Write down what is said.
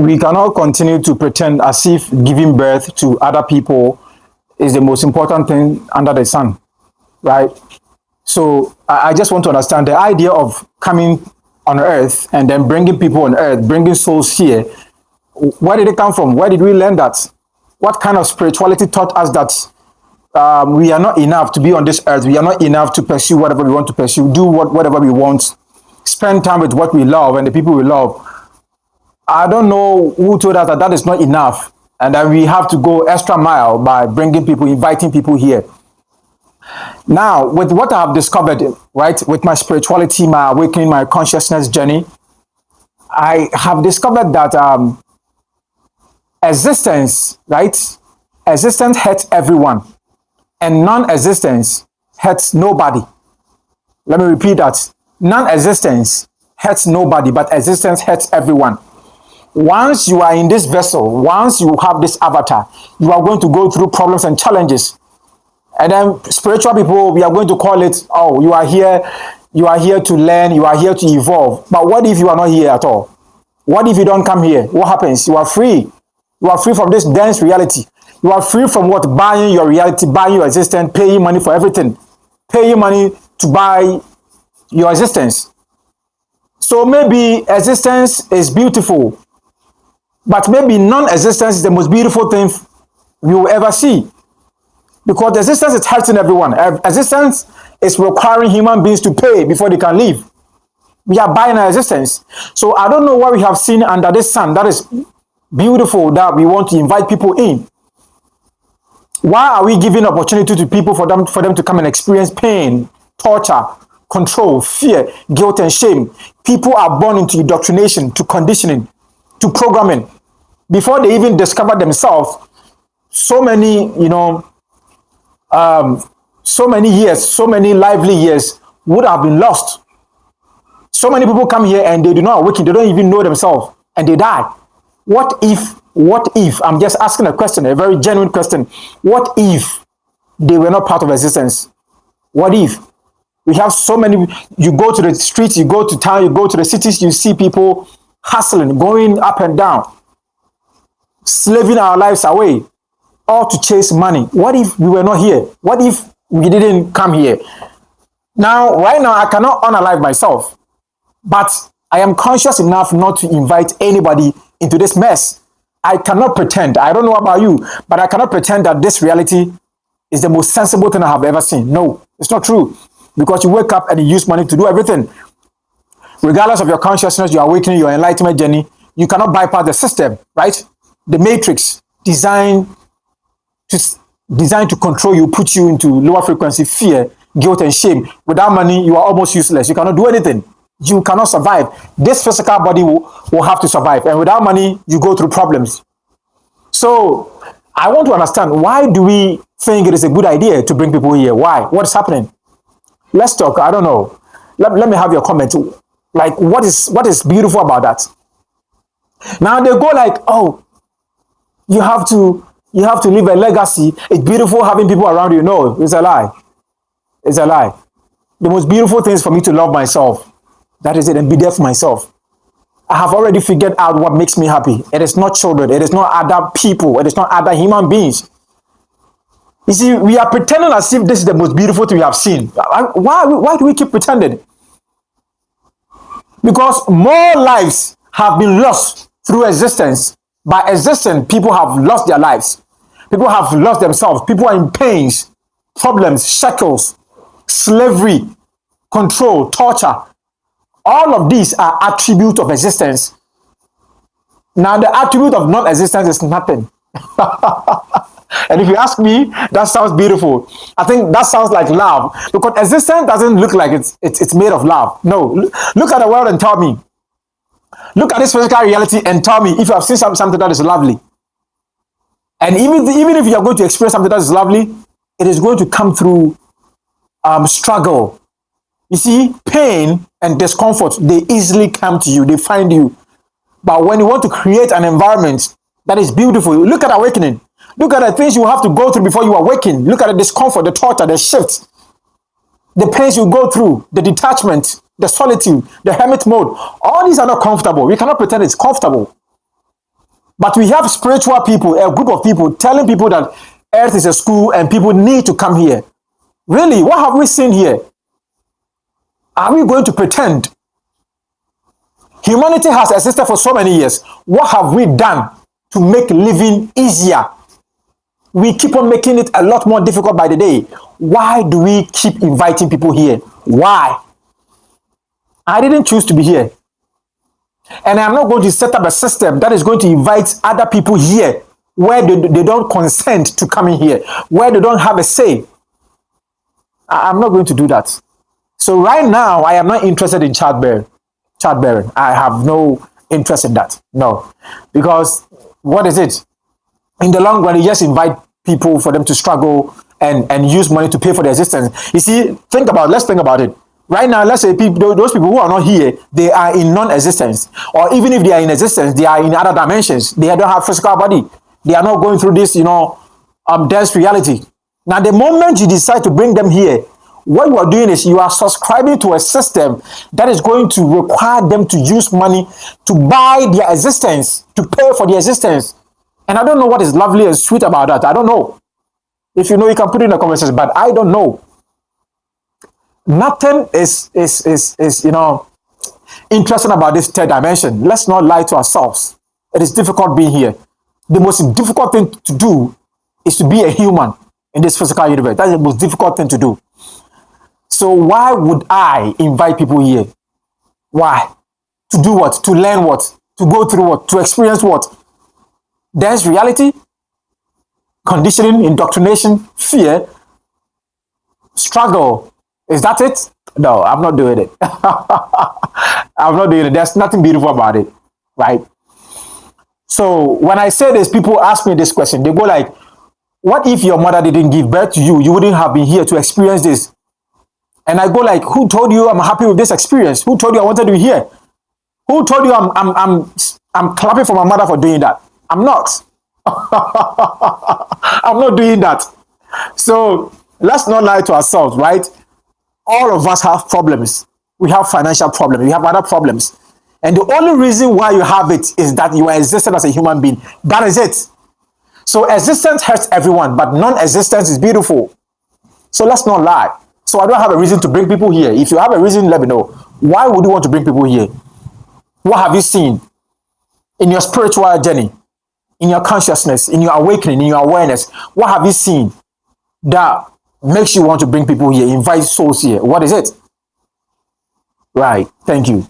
We cannot continue to pretend as if giving birth to other people is the most important thing under the sun, right? So I just want to understand the idea of coming on earth and then bringing people on earth, bringing souls here. Where did it come from? Where did we learn that? What kind of spirituality taught us that we are not enough to be on this earth? We are not enough to pursue whatever we want to pursue, do whatever we want, spend time with what we love and the people we love. I don't know who told us that that is not enough and that we have to go extra mile by bringing people, inviting people here. Now, with what I have discovered, right, with my spirituality, my awakening, my consciousness journey, I have discovered that existence, right, existence hurts everyone and non-existence hurts nobody. Let me repeat that. Non-existence hurts nobody, but existence hurts everyone. Once you are in this vessel, once you have this avatar, you are going to go through problems and challenges. And then spiritual people, we are going to call it, oh, you are here to learn, you are here to evolve. But what if you are not here at all? What if you don't come here? What happens? You are free. You are free from this dense reality. You are free from what? Buying your reality, buying your existence, paying money for everything. Paying money to buy your existence. So maybe existence is beautiful, but maybe non-existence is the most beautiful thing we will ever see. Because existence is hurting everyone. Existence is requiring human beings to pay before they can live. We are buying our existence. So I don't know what we have seen under this sun that is beautiful that we want to invite people in. Why are we giving opportunity to people for them to come and experience pain, torture, control, fear, guilt, and shame? People are born into indoctrination, to conditioning, to programming. Before they even discover themselves, so many, so many years, so many lively years would have been lost. So many people come here and they do not awaken, they don't even know themselves, and they die. What if, I'm just asking a question, a very genuine question. What if they were not part of existence? What if? We have so many, you go to the streets, you go to town, you go to the cities, you see people hustling, going up and down, slaving our lives away, all to chase money. What if we were not here? What if we didn't come here? Now, right now, I cannot unalive myself, but I am conscious enough not to invite anybody into this mess. I cannot pretend, I don't know about you, but I cannot pretend that this reality is the most sensible thing I have ever seen. No, it's not true. Because you wake up and you use money to do everything. Regardless of your consciousness, your awakening, your enlightenment journey, you cannot bypass the system, right? The matrix designed to control you, put you into lower frequency, fear, guilt, and shame. Without money, you are almost useless. You cannot do anything. You cannot survive. This physical body will have to survive. And without money, you go through problems. So I want to understand, why do we think it is a good idea to bring people here? Why? What is happening? Let's talk. I don't know. Let me have your comment. Like, what is beautiful about that? Now they go like, oh, you have to leave a legacy. It's beautiful having people around you. No, it's a lie. It's a lie. The most beautiful thing is for me to love myself. That is it, and be there for myself. I have already figured out what makes me happy. It is not children. It is not other people. It is not other human beings. You see, we are pretending as if this is the most beautiful thing we have seen. Why do we keep pretending? Because more lives have been lost through existence. By existence, people have lost their lives. People have lost themselves. People are in pains, problems, shackles, slavery, control, torture. All of these are attributes of existence. Now, the attribute of non-existence is nothing. And if you ask me, that sounds beautiful. I think that sounds like love, because existence doesn't look like it's made of love. No, look at the world and tell me. Look at this physical reality and tell me if you have seen something that is lovely. And even if you are going to experience something that is lovely, it is going to come through struggle. You see, pain and discomfort, they easily come to you, they find you. But when you want to create an environment that is beautiful, look at awakening. Look at the things you have to go through before you awaken. Look at the discomfort, the torture, the shift, the pains you go through, the detachment, the solitude, the hermit mode. All these are not comfortable. We cannot pretend it's comfortable. But we have spiritual people, a group of people telling people that earth is a school and people need to come here. Really, what have we seen here? Are we going to pretend? Humanity has existed for so many years. What have we done to make living easier? We keep on making it a lot more difficult by the day. Why do we keep inviting people here? Why? I didn't choose to be here. And I'm not going to set up a system that is going to invite other people here where they don't consent to coming here, where they don't have a say. I'm not going to do that. So right now, I am not interested in childbearing. I have no interest in that. No. Because what is it? In the long run, you just invite people for them to struggle and use money to pay for their existence. You see, let's think about it. Right now, let's say those people who are not here, they are in non-existence. Or even if they are in existence, they are in other dimensions. They don't have physical body. They are not going through this, dense reality. Now, the moment you decide to bring them here, what you are doing is you are subscribing to a system that is going to require them to use money to buy their existence, to pay for their existence. And I don't know what is lovely and sweet about that. I don't know. If you know, you can put it in the comments, but I don't know. Nothing is interesting about this third dimension. Let's not lie to ourselves. It is difficult being here. The most difficult thing to do is to be a human in this physical universe. That's the most difficult thing to do. So why would I invite people here? Why? To do what? To learn what? To go through what? To experience what? Dense reality? Conditioning, indoctrination, fear, struggle. Is that it? No, I'm not doing it. I'm not doing it. There's nothing beautiful about it, right? So when I say this, people ask me this question. They go like, what if your mother didn't give birth to you? You wouldn't have been here to experience this. And I go like, who told you I'm happy with this experience? Who told you I wanted to be here? Who told you I'm clapping for my mother for doing that? I'm not. I'm not doing that. So let's not lie to ourselves, right? All of us have problems. We have financial problems. We have other problems. And the only reason why you have it is that you are existing as a human being. That is it. So existence hurts everyone, but non-existence is beautiful. So let's not lie. So I don't have a reason to bring people here. If you have a reason, let me know. Why would you want to bring people here? What have you seen in your spiritual journey, in your consciousness, in your awakening, in your awareness? What have you seen that makes you want to bring people here, invite souls here? What is it? Right. Thank you.